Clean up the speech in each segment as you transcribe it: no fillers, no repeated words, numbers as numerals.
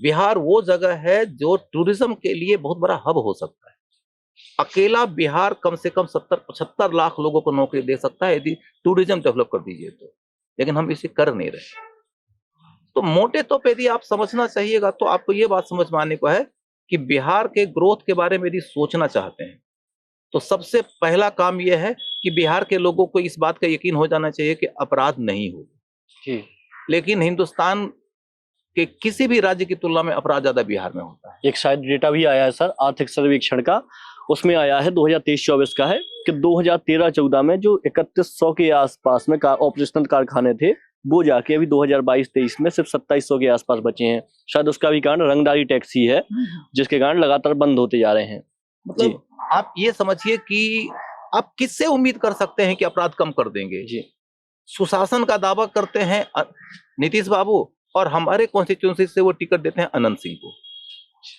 बिहार वो जगह है जो टूरिज्म के लिए बहुत बड़ा हब हो सकता है। अकेला बिहार कम से कम 70-75 लाख लोगों को नौकरी दे सकता है यदि टूरिज्म डेवलप कर दीजिए तो, लेकिन हम इसे कर नहीं रहे। तो मोटे तौर पे यदि आप समझना चाहिएगा तो आपको ये बात समझ में आने को है कि बिहार के ग्रोथ के बारे में यदि सोचना चाहते हैं तो सबसे पहला काम यह है कि बिहार के लोगों को इस बात का यकीन हो जाना चाहिए कि अपराध नहीं होगा। लेकिन हिंदुस्तान के किसी भी राज्य की तुलना में अपराध ज्यादा बिहार में होता है। एक शायद डेटा भी आया है सर आर्थिक सर्वेक्षण का, उसमें आया है 2023-24 का है कि 2013-14 में जो 3100 के आसपास में ऑपरेशनल कारखाने थे वो जाके अभी 2022-23 में सिर्फ 2700 के आसपास बचे हैं। शायद उसका भी कारण रंगदारी टैक्स ही है जिसके कारण लगातार बंद होते जा रहे हैं। मतलब आप ये समझिए कि आप किससे उम्मीद कर सकते हैं कि अपराध कम कर देंगे। जी, सुशासन का दावा करते हैं नीतीश बाबू और हमारे कॉन्स्टिट्यूंसी से वो टिकट देते हैं अनंत सिंह को,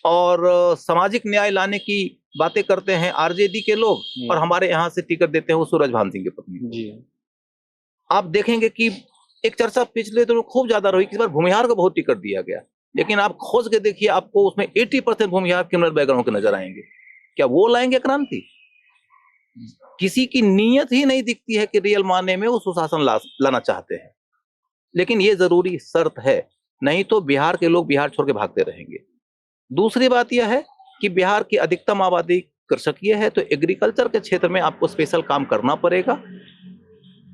और सामाजिक न्याय लाने की बातें करते हैं आरजेडी के लोग और हमारे यहाँ से टिकट देते हैं वो सूरजभान सिंह के पत्नी जी। आप देखेंगे कि एक चर्चा पिछले दिनों खूब ज्यादा रही, इस बार भूमिहार को बहुत टिकट दिया गया, लेकिन आप खोज के देखिए आपको उसमें 80% भूमिहार क्रिमिनल बैकग्राउंड के नजर आएंगे। क्या वो लाएंगे क्रांति? किसी की नीयत ही नहीं दिखती है कि रियल माने में वो सुशासन लाना चाहते हैं, लेकिन ये जरूरी शर्त है, नहीं तो बिहार के लोग बिहार छोड़ के भागते रहेंगे। दूसरी बात यह है कि बिहार की अधिकतम आबादी कृषकीय है, तो एग्रीकल्चर के क्षेत्र में आपको स्पेशल काम करना पड़ेगा।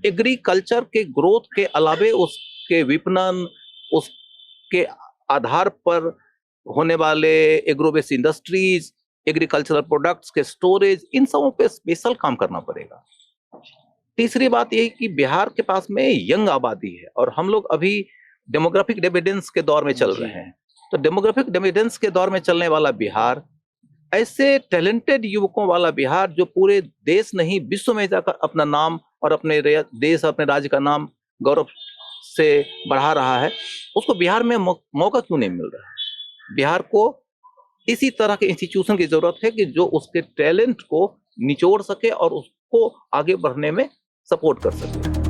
एग्रीकल्चर के ग्रोथ के अलावे उसके विपणन, उसके आधार पर होने वाले एग्रोबेस इंडस्ट्रीज, एग्रीकल्चरल प्रोडक्ट्स के स्टोरेज, इन सबों पे स्पेशल काम करना पड़ेगा। तीसरी बात यह कि बिहार के पास में यंग आबादी है और हम लोग अभी डेमोग्राफिक डिविडेंस के दौर में चल रहे हैं। तो डेमोग्राफिक डिविडेंस के दौर में चलने वाला बिहार, ऐसे टैलेंटेड युवकों वाला बिहार जो पूरे देश नहीं विश्व में जाकर अपना नाम और अपने देश, अपने राज्य का नाम गौरव से बढ़ा रहा है, उसको बिहार में मौका क्यों नहीं मिल रहा है? बिहार को इसी तरह के इंस्टीट्यूशन की जरूरत है कि जो उसके टैलेंट को निचोड़ सके और उसको आगे बढ़ने में सपोर्ट कर सके।